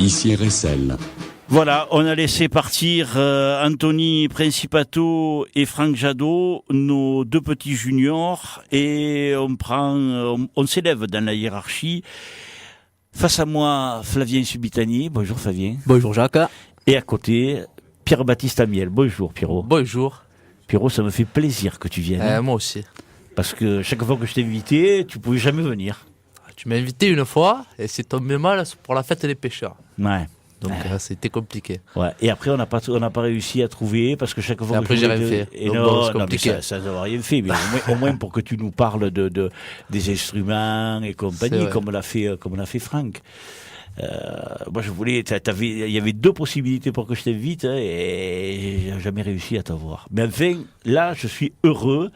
Ici RSL. Voilà, on a laissé partir Anthony Principato et Franck Jadot, nos deux petits juniors, et on s'élève dans la hiérarchie. Face à moi, Flavien Subitani. Bonjour Flavien. Bonjour Jacques. Et à côté, Pierre-Baptiste Amiel. Bonjour Pierrot. Bonjour. Pierrot, ça me fait plaisir que tu viennes. Moi aussi. Parce que chaque fois que je t'ai invité, tu pouvais jamais venir. Tu m'as invité une fois et c'est tombé mal pour la fête des pêcheurs. Ouais. Donc c'était compliqué. Ouais. Et après on n'a pas réussi à trouver parce que chaque fois. Et après j'ai rien fait. Et donc, non, c'est compliqué. mais ça n'a rien fait. Mais au moins pour que tu nous parles des instruments et compagnie, comme l'a fait Franck. Moi je voulais, il y avait deux possibilités pour que je t'invite et j'ai jamais réussi à t'avoir. Mais enfin là je suis heureux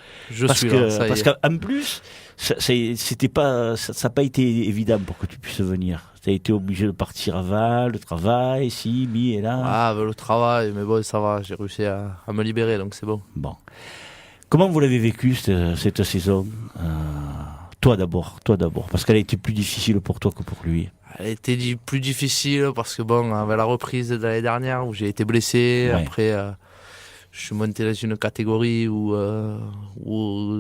parce qu'en plus ça n'a pas été évident pour que tu puisses venir. Tu as été obligé de partir avant, le travail, et là. Ah, le travail, mais bon, ça va, j'ai réussi à me libérer, donc c'est bon. Bon. Comment vous l'avez vécu cette saison Toi d'abord, parce qu'elle a été plus difficile pour toi que pour lui. Elle a été plus difficile parce que bon, avec la reprise de l'année dernière où j'ai été blessé, après je suis monté dans une catégorie où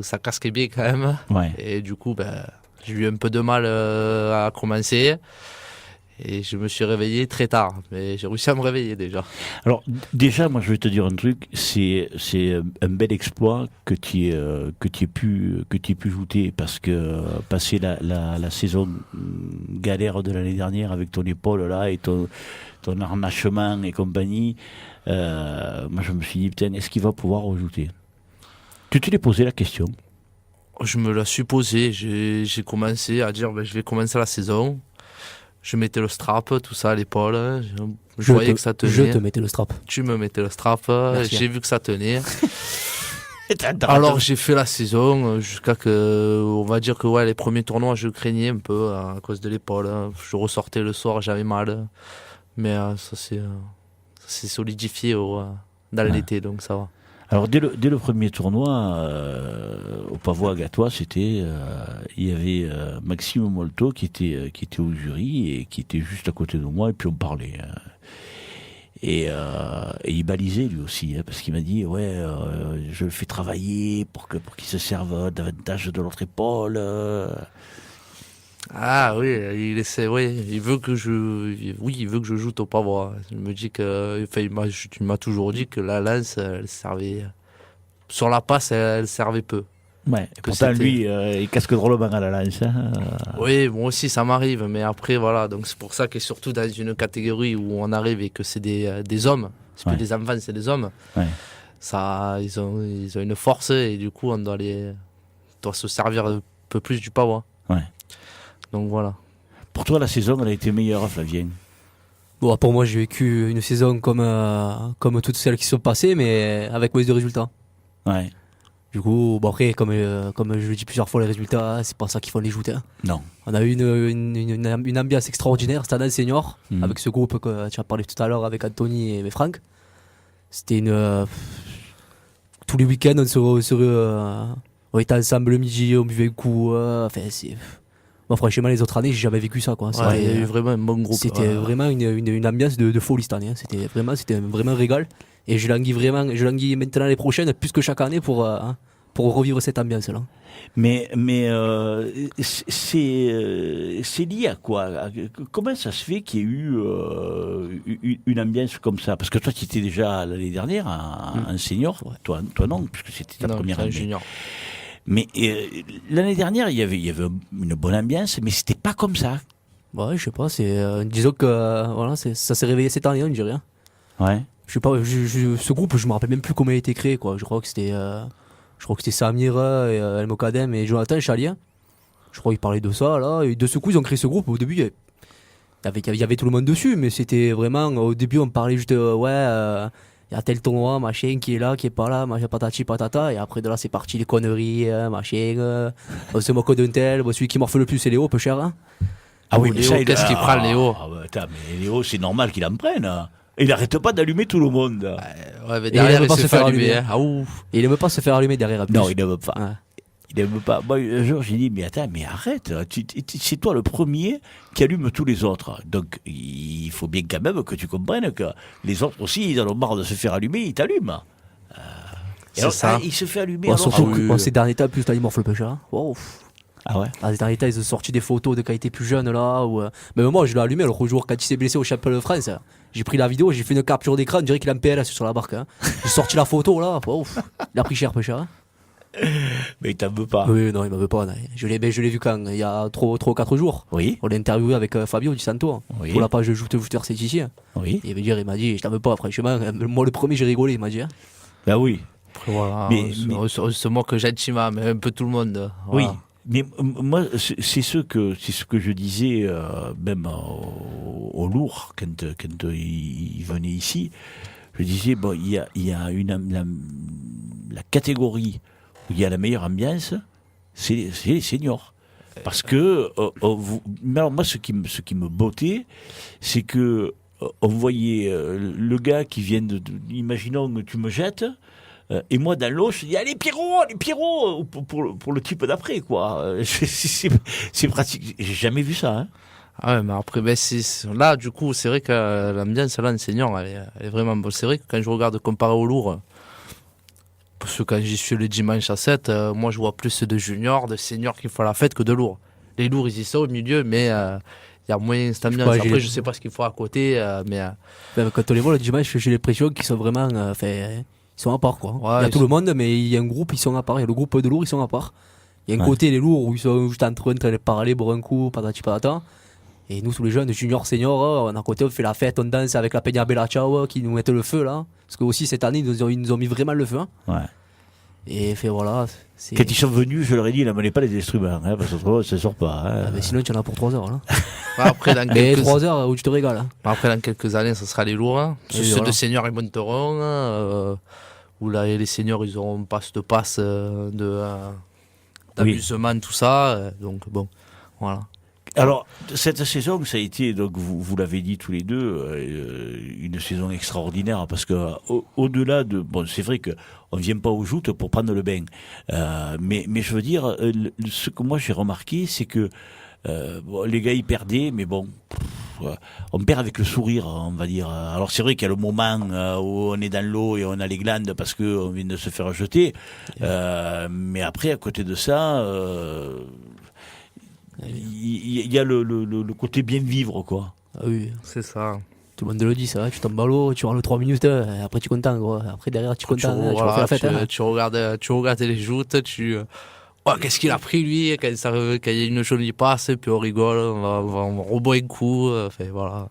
ça casquait bien quand même. Ouais. Et du coup, j'ai eu un peu de mal à commencer et je me suis réveillé très tard, mais j'ai réussi à me réveiller déjà. Alors déjà, moi je vais te dire un truc, c'est un bel exploit que tu aies pu jouer parce que passer la saison galère de l'année dernière avec ton épaule là et ton harnachement et compagnie, moi je me suis dit putain, est-ce qu'il va pouvoir rejouer? Tu t'es posé la question? Je me la suis posée, j'ai commencé à dire je vais commencer la saison. Je mettais le strap, tout ça à l'épaule. Je voyais que ça tenait. Je te mettais le strap. Tu me mettais le strap. Merci. J'ai vu que ça tenait. Alors j'ai fait la saison jusqu'à que, on va dire que les premiers tournois, je craignais un peu à cause de l'épaule. Je ressortais le soir, j'avais mal. Mais ça s'est solidifié dans l'été, donc ça va. Alors dès le premier tournoi au Pavois à Gatois, il y avait Maxime Molto qui était au jury et qui était juste à côté de moi et puis on parlait. Et il balisait lui aussi parce qu'il m'a dit je le fais travailler pour qu'il se serve davantage de l'autre épaule. Ah oui, il veut que je joue au Pavois. Il me dit que, il m'a toujours dit que la lance, elle servait sur la passe, elle servait peu. Ouais. Pourtant lui, il casque drôlement à la lance. Oui, moi aussi ça m'arrive, mais après voilà, donc c'est pour ça que surtout dans une catégorie où on arrive et que c'est des hommes, c'est plus des enfants, c'est des hommes. Ouais. Ça, ils ont une force et du coup on doit se servir un peu plus du Pavois. Ouais. Donc voilà. Pour toi, la saison, elle a été meilleure, Flavien? Bon, pour moi, j'ai vécu une saison comme toutes celles qui sont passées, mais avec moins de résultats. Ouais. Du coup, après, comme je le dis plusieurs fois, les résultats, c'est pas ça qu'il faut les jouer. Hein. Non. On a eu une ambiance extraordinaire cette année senior, avec ce groupe que tu as parlé tout à l'heure avec Anthony et Franck. C'était tous les week-ends, on était ensemble le midi, on buvait un coup. Bon, franchement, les autres années, j'ai jamais vécu ça, quoi. Il y a eu vraiment un bon groupe. C'était vraiment une ambiance de folie cette année. Hein. C'était vraiment un régal. Et je languis maintenant les prochaines, plus que chaque année, pour revivre cette ambiance-là. Mais c'est lié à quoi? Comment ça se fait qu'il y ait eu une ambiance comme ça? Parce que toi, tu étais déjà l'année dernière un senior. Toi non, puisque c'était ta première année. Junior. Mais l'année dernière, il y avait une bonne ambiance, mais c'était pas comme ça. Ouais, je sais pas. Disons que ça s'est réveillé cette année, on dirait. Ouais. Je sais pas. Ce groupe, je me rappelle même plus comment il a été créé, quoi. Je crois que c'était Samir, El Mokadem et Jonathan Chalier. Je crois qu'ils parlaient de ça là. Et de ce coup, ils ont créé ce groupe. Au début, il y avait tout le monde dessus, mais c'était vraiment. Au début, on parlait juste il y a tel tournoi, machin, qui est là, qui est pas là, machin, patati patata, et après de là c'est parti les conneries, machin, on se moque d'un tel, celui qui morfle le plus c'est Léo, peu cher, hein. Ah oui, Léo, qu'est-ce qu'il prend Léo? Mais Léo, c'est normal qu'il en prenne, hein. Il arrête pas d'allumer tout le monde. Mais derrière, il se fait allumer. Et il aime pas se faire allumer derrière. Non, il aime pas. Ouais. Il aime pas. Moi, un jour, j'ai dit, mais attends, mais arrête, c'est toi le premier qui allume tous les autres. Donc, il faut bien quand même que tu comprennes que les autres aussi, ils en ont marre de se faire allumer, ils t'allument. C'est ça. Il se fait allumer. Ouais, alors, surtout oui, que oui. ces derniers temps, plus t'as morfle le pêcheur. Wow. Ah ouais. Ces derniers temps, ils ont sorti des photos de qualité plus jeune là. Même moi, je l'ai allumé l'autre jour quand il s'est blessé au championnat de France. J'ai pris la vidéo, j'ai fait une capture d'écran, on dirait qu'il a un PLS sur la barque. Hein. J'ai sorti la photo là. Wow. Il a pris cher, pêcheur. Hein. Mais il t'en veut pas. Oui, non, il m'en veut pas. Non. Je l'ai vu quand il y a 3 ou 4 jours. Oui. On l'a interviewé avec Fabio Di Santo Oui. pour la page Jouteur c'est ici. Oui. Et il m'a dit, je t'en veux pas, franchement. Moi, le premier, j'ai rigolé, il m'a dit. Hein. Ben oui. Après, voilà, Mais- on se moque gentiment, mais un peu tout le monde. Voilà. Oui. Mais moi, c'est ce que je disais même au Lourd quand il venait ici. Je disais bon, il y a la catégorie où il y a la meilleure ambiance, c'est les seniors. Parce que alors moi, ce qui me bottait, c'est que on voyait le gars qui vient imaginons que tu me jettes. Et moi, dans l'eau, je dis, allez, Pierrot, pour le type d'après, quoi. C'est pratique. J'ai jamais vu ça, hein. Ah ouais, mais après, là, du coup, c'est vrai que l'ambiance, là, en senior, elle est vraiment bonne. C'est vrai que quand je regarde comparé au lourd, parce que quand j'y suis le dimanche à 7, moi, je vois plus de juniors, de seniors qui font la fête que de lourds. Les lourds, ils y sont au milieu, mais il y a moins cette ambiance. Après, je sais pas ce qu'il faut à côté, mais... Même quand on les voit le dimanche, j'ai l'impression qu'ils sont vraiment. Ils sont à part quoi. Ouais, il y a tout le monde, mais il y a un groupe, ils sont à part. Il y a le groupe de lourds, ils sont à part. Il y a un côté, les lourds, où ils sont juste en train de parler, boire un coup, patati patata. Et nous, tous les jeunes, juniors, seniors, on a côté, on fait la fête, on danse avec la Peña Bella Ciao qui nous mettent le feu là. Parce que aussi cette année, ils nous ont mis vraiment le feu. Hein. Ouais. Et fait voilà. Quand ils sont venus, je leur ai dit, n'amenez pas les instruments, hein, parce que ça ne sort pas. Hein. Ah, mais sinon, tu en as pour 3 heures là. Après, dans Mais quelques... 3 heures où tu te régales. Hein. Après, dans quelques années, ce sera les lourds. Hein. Oui, Ceux voilà. de seniors, ils monteront. Où là, les seniors, ils auront passe d'amusement, tout ça. Donc, bon, voilà. Alors, cette saison, ça a été, donc vous l'avez dit tous les deux, une saison extraordinaire, parce que au-delà de... Bon, c'est vrai qu'on ne vient pas aux joutes pour prendre le bain. Mais je veux dire, ce que moi j'ai remarqué, c'est que bon, les gars, ils perdaient, mais bon... on perd avec le sourire, on va dire. Alors c'est vrai qu'il y a le moment où on est dans l'eau et on a les glandes parce qu'on vient de se faire jeter. Mais après, à côté de ça, il y a le côté bien vivre, quoi. Ah oui. C'est ça. Tout le monde le dit, ça va, tu tombes à l'eau, tu rentres 3 minutes, après tu es content, gros. Après derrière tu es content, tu voilà, refais la fête. Hein. tu regardes les joutes, oh, qu'est-ce qu'il a pris lui quand il y a une jolie passe, puis on rigole, on reboit un coup, voilà.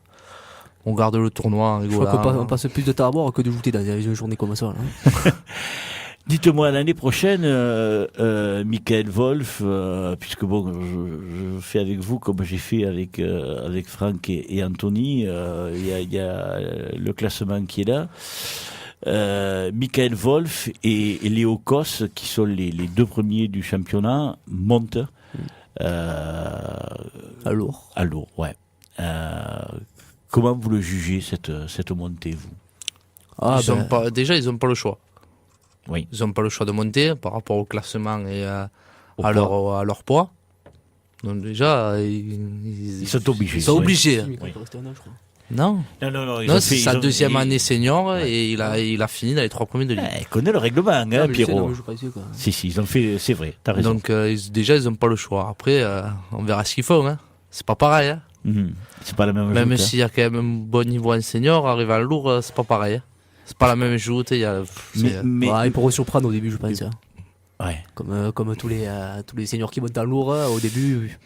On garde le tournoi en Je crois rigolant. qu'on passe plus de temps à boire que de jouer dans une journée comme ça. Là. Dites-moi, l'année prochaine, Michael Wolf, puisque bon, je fais avec vous comme j'ai fait avec Franck et Anthony, il y a le classement qui est là. Michael Wolf et Léo Kos, qui sont les 2 premiers du championnat, montent À lourd. à l'eau. Ouais. Comment vous le jugez, cette montée, vous? Déjà, ils n'ont pas le choix. Oui. Ils n'ont pas le choix de monter par rapport au classement et à leur poids. Donc déjà, Ils sont obligés. Ils sont oui. obligés. Oui. Non. Non, Non, c'est sa deuxième année senior et il a fini dans les 3 premiers de ligue. Il connaît le règlement, hein, Pierrot. Si, ils ont fait, c'est vrai, t'as raison. Donc déjà, ils n'ont pas le choix. Après, on verra ce qu'ils font. Hein. C'est pas pareil. Hein. C'est pas la même Même joute, s'il y a quand même un bon niveau en senior, arriver en lourd, c'est pas pareil. Hein. C'est pas la même joute. Mais Ils pourront surprendre au début, je pense. Hein. ouais. Comme tous les seniors qui montent en lourd, au début,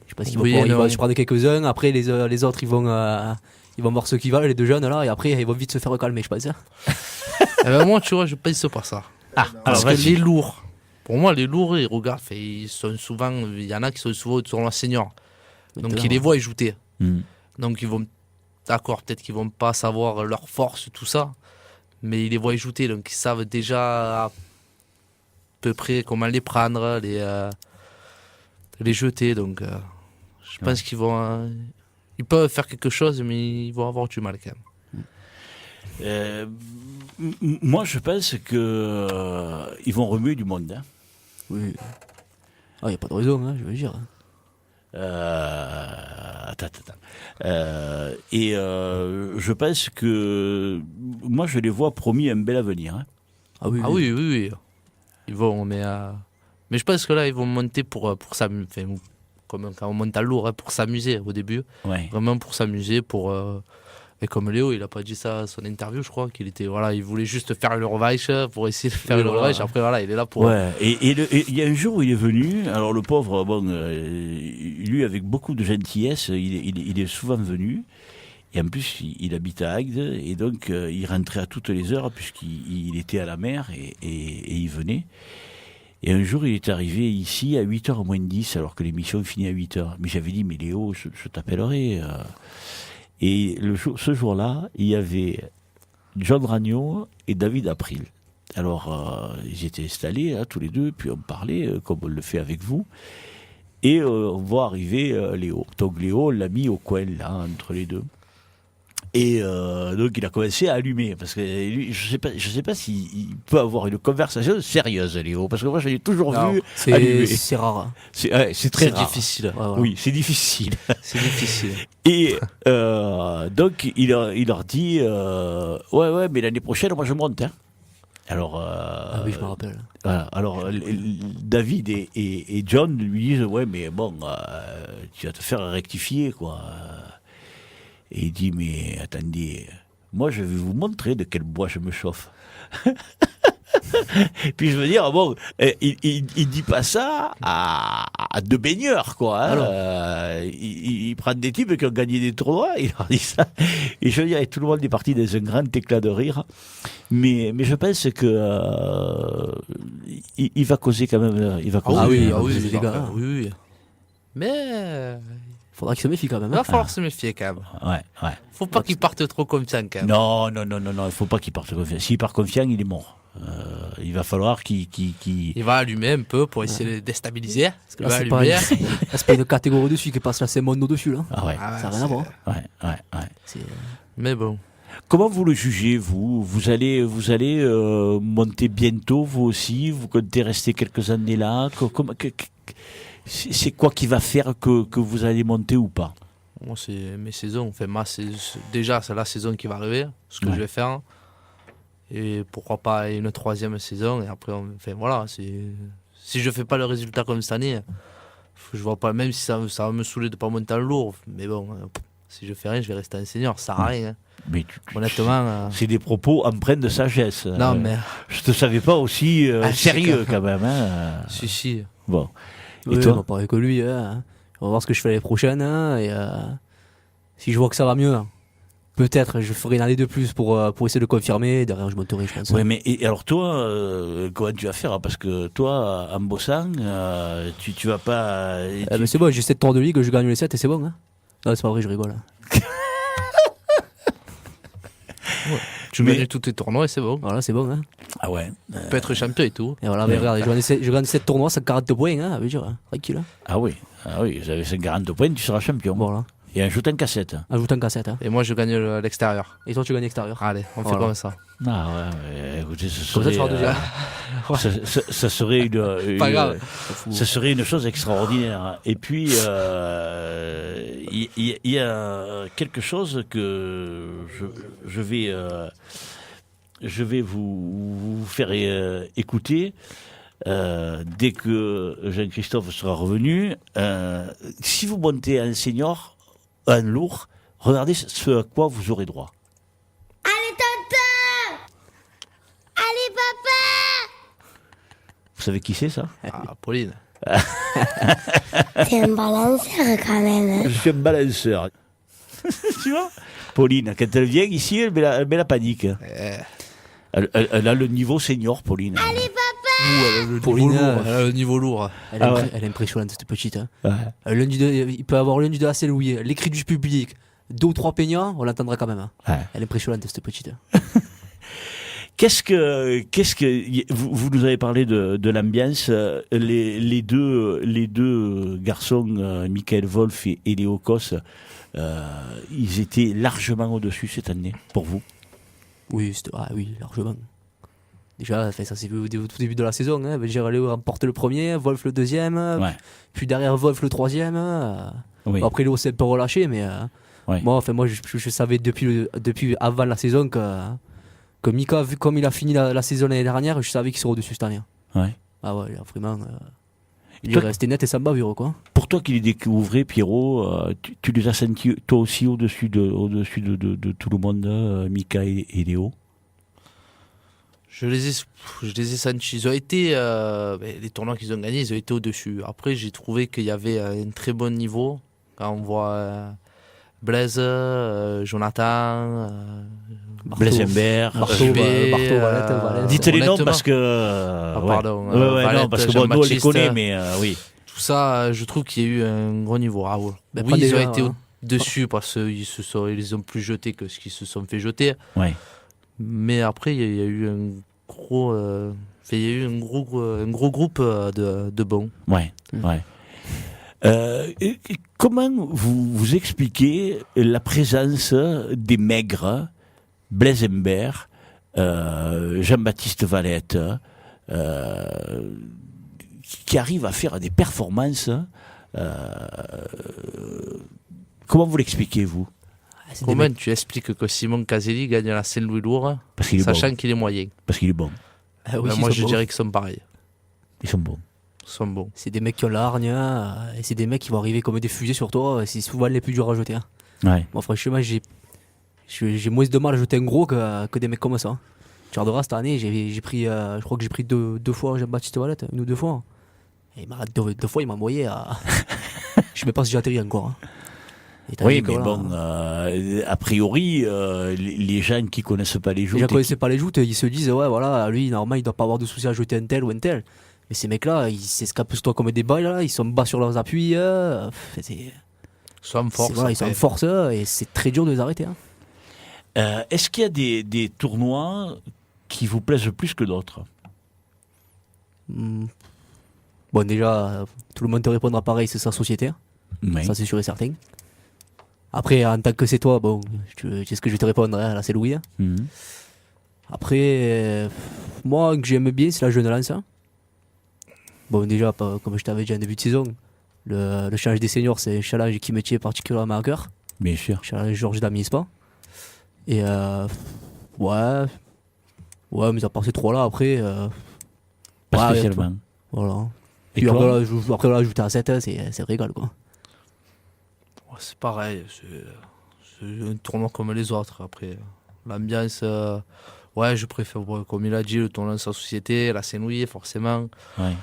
je pense qu'ils Oui, vont, ils non. vont se prendre quelques-uns. Après, les autres, ils vont voir ceux qui valent, les 2 jeunes là, et après, ils vont vite se faire calmer, je pense. Hein. Moi, tu vois, je pense pas ça. Parce que les lourds, pour moi, les lourds, ils regardent, ils sont souvent, il y en a qui sont souvent au tournoi senior. Donc, Maintenant, ils les voient jouter. Mm. Donc, ils vont, d'accord, peut-être qu'ils vont pas savoir leur force, tout ça, mais ils les voient jouter, donc ils savent déjà à peu près comment les prendre, les jeter. Donc, je pense qu'ils vont, ils peuvent faire quelque chose, mais ils vont avoir du mal quand même. Moi, je pense que ils vont remuer du monde. Hein. Oui. Ah, il n'y a pas de raison, je veux dire. Attends. Je pense que moi je les vois promis un bel avenir. Hein. Ah oui. Ils vont, mais je pense que là ils vont monter pour s'amuser, comme quand on monte à lourd, pour s'amuser au début. Ouais. Vraiment pour s'amuser, et comme Léo, il a pas dit ça à son interview, je crois qu'il était il voulait juste faire une revanche pour essayer de faire une revanche. Après il est là pour. Ouais. Et il y a un jour où il est venu. Alors le pauvre, lui avec beaucoup de gentillesse, il est souvent venu. Et en plus, il habite à Agde, et donc il rentrait à toutes les heures puisqu'il était à la mer et il venait. Et un jour, il est arrivé ici à 8h moins 10, alors que l'émission finit à 8h. Mais j'avais dit, mais Léo, je t'appellerai. Et ce jour-là, il y avait John Ragno et David April. Alors, ils étaient installés, tous les deux, puis on parlait, comme on le fait avec vous. Et on voit arriver Léo. Donc Léo, on l'a mis au coin, là, entre les deux. Et donc il a commencé à allumer, parce que lui, je sais pas s'il peut avoir une conversation sérieuse, Léo, parce que moi je l'ai toujours vu allumer. C'est rare. C'est très rare. Difficile. Ouais, voilà. Oui, c'est difficile. C'est difficile. Et donc il leur dit ouais, mais l'année prochaine moi je monte. Hein. Alors oui, je me rappelle. Voilà. Alors David et John lui disent ouais, mais bon, tu vas te faire rectifier, quoi. Et il dit, mais attendez, moi je vais vous montrer de quel bois je me chauffe. Puis je veux dire, bon, il dit pas ça à deux baigneurs, quoi. Hein. Il prend des types qui ont gagné des tournois, il leur dit ça. Et je veux dire, tout le monde est parti dans un grand éclat de rire. Mais je pense que il va causer quand même. Il va causer les gars. Oui. Mais... faudra qu'il se méfie quand même. Il va falloir se méfier quand même. Ouais. Faut pas qu'il parte trop confiant quand même. Non, il faut pas qu'il parte confiant. S'il part confiant, il est mort. Il va falloir qu'il... Il va allumer un peu pour essayer de le déstabiliser. Parce que c'est pas une catégorie dessus qui passe là, c'est Mondo dessus là. Ah ouais. Ça n'a rien à voir. Ouais. Mais bon. Comment vous le jugez, vous ? Vous allez monter bientôt, vous aussi ? Vous comptez rester quelques années là ? C'est quoi qui va faire que vous allez monter ou pas ? Moi, c'est mes saisons. Enfin, déjà, c'est la saison qui va arriver, ce que je vais faire. Et pourquoi pas une troisième saison. Et après, voilà. Si je fais pas le résultat comme cette année, je vois pas, même si ça va me saouler de pas monter en lourd. Mais bon, si je fais rien, je vais rester un senior. Ça sert à rien. Mais honnêtement. C'est des propos empreints de sagesse. Non, mais. Je te savais pas aussi sérieux quand même. Hein. Si. Bon. Et toi, on va parler que lui. On va voir ce que je fais l'année prochaine. Et si je vois que ça va mieux, peut-être je ferai une année de plus pour essayer de confirmer. Derrière, je monterai, je pense. Oui, mais alors toi, comment tu vas faire ? Parce que toi, en bossant, tu vas pas. Mais c'est bon, j'ai 7 tours de ligue, je gagne les 7 et c'est bon. Hein. Non, c'est pas vrai, je rigole. Tu gagnes tous tes tournois et c'est bon. Voilà, c'est bon. Hein. Ah ouais. Tu peux être champion et tout. Et voilà, mais regarde, je gagne 7 tournois, 140 points, hein, veut dire, tranquille. Hein. Ah oui, j'avais 140 points, tu seras champion. Voilà. Et ajoute en cassette. Ajoute en cassette. Hein. Et moi, je gagne à l'extérieur. Et toi, tu gagnes l'extérieur. Allez, on fait comme ça. Ah ouais, écoutez, comme ça, tu seras deuxième. Ça serait pas grave. Ça serait une chose extraordinaire. Et puis, il y a quelque chose que je vais vous faire écouter dès que Jean-Christophe sera revenu. Si vous montez un senior, un lourd, regardez ce à quoi vous aurez droit. Allez, tonton! Allez, papa! Vous savez qui c'est, ça ? Ah, Pauline. C'est un balanceur quand même. Je suis un balanceur. Tu vois ? Pauline, quand elle vient ici, elle met la panique. Elle a le niveau senior, Pauline. Allez, papa! Pauline, elle a le niveau lourd. Elle est impressionnante, cette petite. Hein. Ouais. Il peut avoir lundi de AC Louis, les cris du public, 2 ou 3 peignants, on l'entendra quand même. Hein. Ouais. Elle est impressionnante, cette petite. Qu'est-ce que vous nous avez parlé de l'ambiance, les deux garçons, Michael Wolf et Léo Kos, ils étaient largement au-dessus cette année pour vous. Oui, largement. Déjà, ça s'est vu au tout début de la saison. Hein. Girelot remporte le premier, Wolf le deuxième, puis derrière Wolf le troisième. Après, Léo s'est un peu relâché, mais moi, je savais depuis avant la saison que Mika, vu comme il a fini la saison l'année dernière, je savais qu'il serait au-dessus cette année. Ouais. Ah ouais, vraiment. Il est resté net et sans bavure, quoi. Pour toi qui les découvrais, Pierrot, tu les as sentis toi aussi au-dessus de tout le monde, Mika et Léo? Je les ai sentis. Ils ont été, les tournois qu'ils ont gagnés, ils ont été au-dessus. Après, j'ai trouvé qu'il y avait un très bon niveau. Quand on voit Blaise, Jonathan, Blaise Humbert, Bartho, Valette. Dites les noms parce que. Pardon. Non, parce que nous on les connaît, mais oui. Tout ça, je trouve qu'il y a eu un gros niveau. Ah ouais. Oui, ils ont été au-dessus parce qu'ils les ont plus jetés que ce qu'ils se sont fait jeter. Ouais. Mais après, il y a eu un gros groupe de bons. Ouais. Et comment vous expliquez la présence des maigres, Blaise Humbert, Jean-Baptiste Valette, qui arrivent à faire des performances? Comment vous l'expliquez, vous? Comment tu expliques que Simon Caselli gagne la Saint-Louis-Lourdes, sachant qu'il est moyen? Parce qu'il est bon. Moi, je dirais qu'ils sont pareils. Ils sont bons. C'est des mecs qui ont la hargne, et c'est des mecs qui vont arriver comme des fusées sur toi, et c'est souvent les plus durs à jeter. Ouais. Moi, franchement, j'ai moins de mal à jeter un gros que des mecs comme ça. Tu regarderas cette année, j'ai pris, je crois que j'ai pris deux fois Jean-Baptiste Valette, 1 ou 2 fois. Et deux fois, il m'a envoyé à. Je sais même pas si j'ai atterri encore. Oui, mais bon, a priori, les gens qui connaissent pas les joutes. Les gens qui connaissent pas les joutes, ils se disent, ouais, voilà, lui, normalement, il doit pas avoir de soucis à jeter un tel ou un tel. Mais ces mecs-là, ils s'escapent sur toi comme des balles, là, ils sont bas sur leurs appuis. Ils sont en force. Ils sont en force, et c'est très dur de les arrêter. Est-ce qu'il y a des tournois qui vous plaisent plus que d'autres? Bon, déjà, tout le monde te répondra pareil, c'est sa société. Oui. Ça, c'est sûr et certain. Après, en tant que c'est toi, bon, tu sais ce que je vais te répondre, là, c'est Louis. Après, moi, que j'aime bien, c'est la Jeune Lance. Bon, déjà, comme je t'avais dit en début de saison, le challenge des seniors, c'est un challenge qui me tient particulièrement à cœur. Bien sûr. Challenge Georges Damier-Spa. Et ouais, mais à part ces trois-là, après. Pas spécialement. Voilà. Et après, là, ajouter à 7, c'est régal, quoi. Ouais, c'est pareil, c'est un tournoi comme les autres. Après, l'ambiance, ouais, je préfère, comme il a dit, le tournoi de sa société, la Saint-Louis, forcément. Ouais.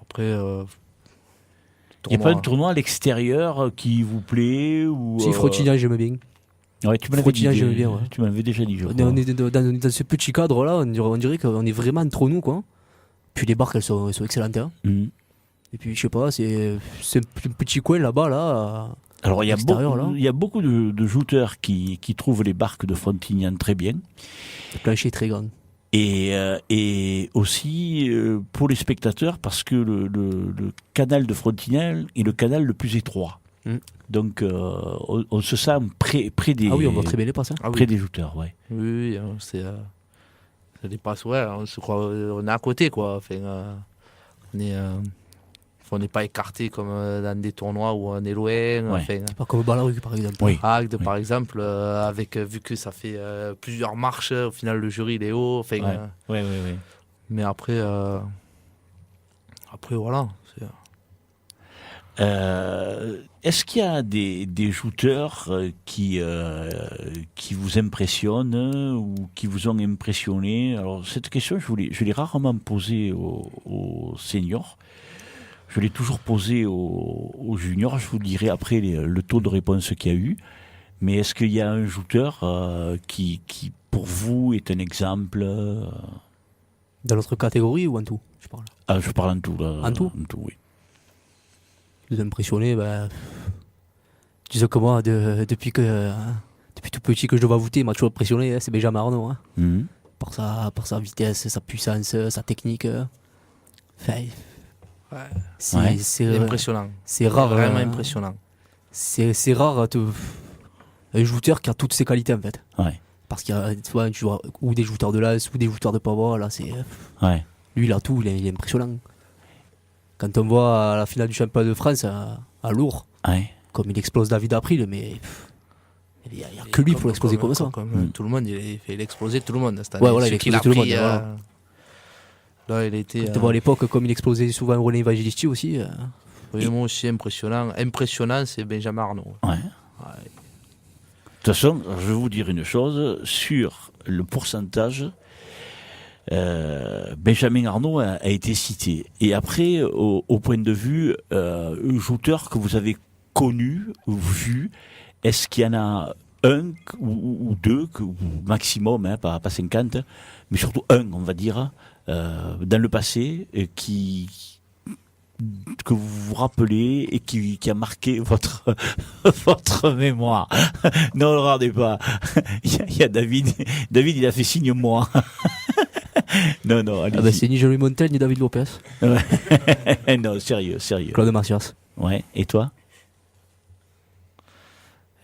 Après, il n'y a pas un tournoi à l'extérieur qui vous plaît ou Si, Frotignan, j'aime bien. Ouais, tu m'avais dit, j'aime bien, ouais. Tu m'avais déjà dit, je crois. On est dans ce petit cadre-là, on dirait qu'on est vraiment entre nous, quoi. Puis les barques, elles sont excellentes. Hein. Et puis, je sais pas, c'est un petit coin là-bas, là. Alors, il y a beaucoup de jouteurs qui trouvent les barques de Frontignan très bien. Le plancher est très grand. Et aussi pour les spectateurs, parce que le canal de Frontignan est le canal le plus étroit. Donc, on se sent près des. Ah oui, on voit très bien les passes. Près des jouteurs, ouais. Oui, c'est. Ça dépasse, ouais, on se croit, on est à côté, quoi. Enfin, on n'est pas écarté comme dans des tournois où on est loin. Ouais. Enfin, pas comme au Ballaruc, par exemple. Oui. Agde, par exemple, vu que ça fait plusieurs marches, au final, le jury, il est haut. Enfin, ouais. Mais après, voilà. Est-ce qu'il y a des jouteurs qui vous impressionnent ou qui vous ont impressionné? Alors cette question, je l'ai rarement posée aux seniors. Je l'ai toujours posée aux juniors. Je vous dirai après le taux de réponse qu'il y a eu. Mais est-ce qu'il y a un jouteur qui pour vous est un exemple Dans notre catégorie ou en tout, je parle? Je parle en tout. Là, en tout? En tout, oui. Vous impressionné, disons que moi, depuis tout petit que je dois voter, il m'a toujours impressionné, c'est Benjamin Arnaud. Par sa vitesse, sa puissance, sa technique. C'est impressionnant. C'est rare. Vraiment impressionnant. C'est rare un joueur qui a toutes ses qualités, en fait. Ouais. Parce qu'il y a tu vois, ou des shooters de l'AS ou des shooters de Pavois. Là, c'est. Ouais. Lui, il a tout, il est impressionnant. Quand on voit à la finale du championnat de France à Lourdes, comme il explose David April, mais il n'y a que lui pour l'exploser comme ça. Tout le monde, il a explosé tout le monde. Ouais, voilà, il a explosé tout le monde. Là, il a été. Quand on voit à l'époque, comme il explosait souvent René Evangelisti aussi. Vraiment aussi impressionnant. Impressionnant, c'est Benjamin Arnaud. Ouais. De toute façon, je vais vous dire une chose, sur le pourcentage, Benjamin Arnaud a été cité. Et après, au point de vue joueur que vous avez connu ou vu, est-ce qu'il y en a un ou deux, ou maximum, pas 50, mais surtout un, on va dire, dans le passé, que vous vous rappelez et qui a marqué votre mémoire. Non, ne regardez pas. Il y a David. David, il a fait signe moi. Non, allez-y. C'est ni Jolie Montel ni David Lopez. Non, sérieux. Claude Macias. Ouais, et toi?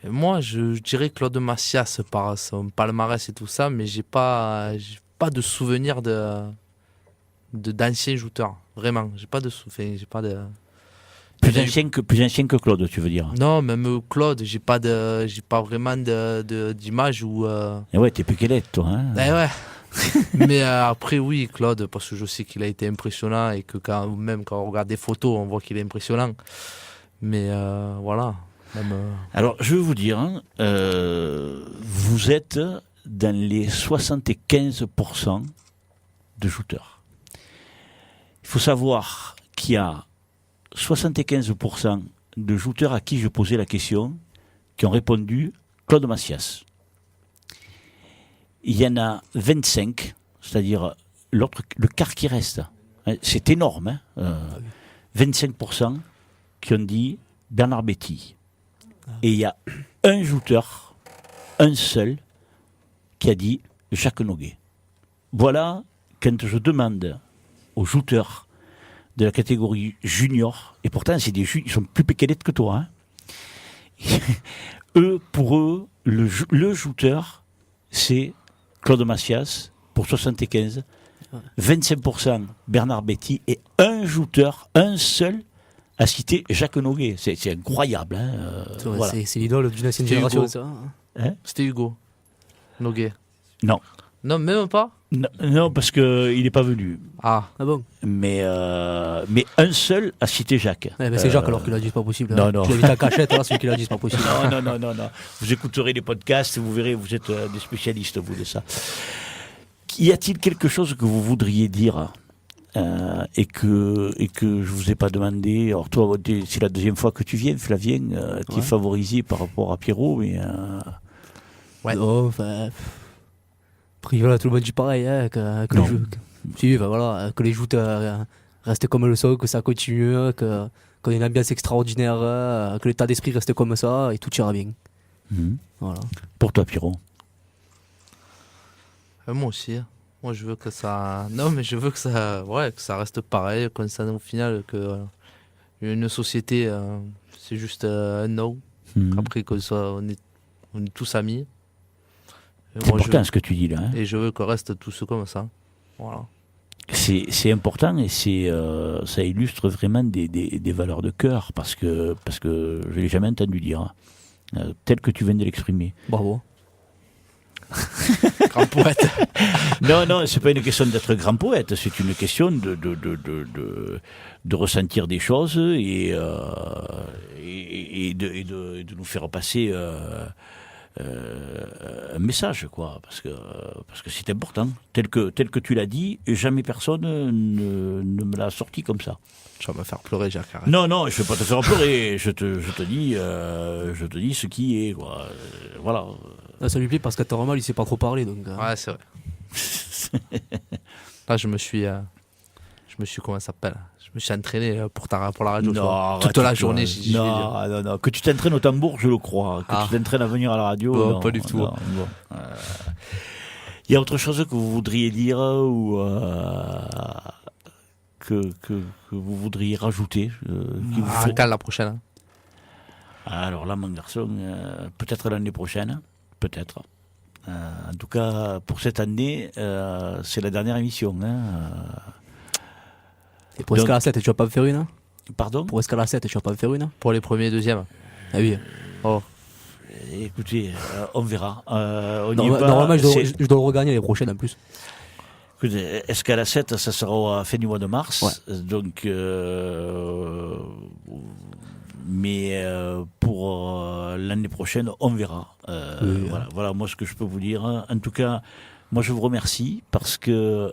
Et moi, je dirais Claude Macias par son palmarès et tout ça, mais j'ai pas de souvenir d'anciens shooters. Vraiment, j'ai pas de souvenir. Plus ancien que Claude, tu veux dire? Non, même Claude, j'ai pas vraiment d'image où. Et ouais, t'es plus qu'elle est, toi. Hein, ouais. Mais après, oui, Claude, parce que je sais qu'il a été impressionnant et que même quand on regarde des photos, on voit qu'il est impressionnant. Mais voilà. Alors, je vais vous dire, vous êtes dans les 75% de shooters. Il faut savoir qu'il y a 75% de shooters à qui je posais la question qui ont répondu Claude Macias. Il y en a 25, c'est-à-dire le quart qui reste. C'est énorme, 25% qui ont dit Bernard Betty. Et il y a un shooter, un seul, qui a dit Jacques Noguet. Voilà, quand je demande aux shooters de la catégorie junior, et pourtant c'est ils sont plus péquelettes que toi, pour eux, le shooter, c'est Claude Macias pour 75, 25% Bernard Betty, et un shooter, un seul, a cité Jacques Noguet. C'est incroyable. Voilà. C'est l'idole d'une ancienne génération, ça. C'était Hugo Noguet. Non. Non, même pas. Non, parce qu'il n'est pas venu. Ah bon. Mais un seul a cité Jacques. C'est Jacques alors qu'il a dit c'est pas possible. Non. Tu l'as vu ta cachette, alors celui qui l'a dit c'est pas possible. Non. Vous écouterez les podcasts, vous verrez, vous êtes des spécialistes, vous, de ça. Y a-t-il quelque chose que vous voudriez dire et que je vous ai pas demandé? Alors toi, c'est la deuxième fois que tu viens, Flavien. Tu es favorisé par rapport à Pierrot, mais... Ouais. Non, enfin... Après, voilà, tout le monde dit pareil, que les jeux... que les joutes restent comme le sont, que ça continue, qu'on ait une ambiance extraordinaire, que l'état d'esprit reste comme ça, et tout ira bien. Voilà. Pour toi, Pierrot? Moi aussi. Moi, je veux que ça... Non, mais je veux que ça reste pareil, qu'on s'en au final, que une société, c'est juste un no. Après, on est tous amis. C'est important ce que tu dis là. Et je veux qu'on reste tous comme ça. Voilà. C'est important et ça illustre vraiment des valeurs de cœur parce que je l'ai jamais entendu dire tel que tu viens de l'exprimer. Bravo. Grand poète. Non, c'est pas une question d'être grand poète, c'est une question de ressentir des choses et de nous faire passer un message, quoi, parce que c'est important, tel que tu l'as dit, et jamais personne ne me l'a sorti comme ça. Tu vas me faire pleurer, Jacques. Arrête. Non, je vais pas te faire pleurer. je te dis ce qui est, quoi. Voilà. Ça lui plaît parce qu'à Taramal, il sait pas trop parler, donc. Ouais, c'est vrai. Là, je me suis comment ça s'appelle? Je me suis entraîné pour la radio. Non, toute la journée. Non. Que tu t'entraînes au tambour, je le crois. Que tu t'entraînes à venir à la radio, non, pas du tout. Non. Il y a autre chose que vous voudriez dire ou que vous voudriez rajouter Quand la prochaine? Alors là, mon garçon, peut-être l'année prochaine. Peut-être. En tout cas, pour cette année, c'est la dernière émission. Et pour Escala 7, tu vas pas me faire une, hein? Pardon? Pour Escala 7, tu vas pas me faire une, hein? Pour les premiers et deuxièmes. Ah oui. Oh. Écoutez, on verra. Normalement, je dois le regagner les prochaines en plus. Écoutez, Escala 7, ça sera à la fin du mois de mars. Ouais. Donc, mais pour l'année prochaine, on verra. Oui, voilà, moi ce que je peux vous dire. En tout cas, moi je vous remercie parce que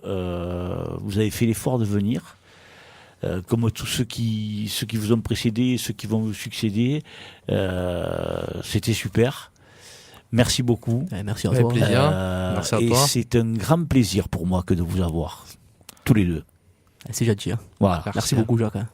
vous avez fait l'effort de venir. Comme tous ceux qui vous ont précédé, ceux qui vont vous succéder, c'était super. Merci beaucoup. Merci à Avec toi. plaisir. Merci à et toi. c'est un grand plaisir pour moi que de vous avoir tous les deux. C'est gentil. Hein. Voilà. Merci beaucoup, Jacques. Hein.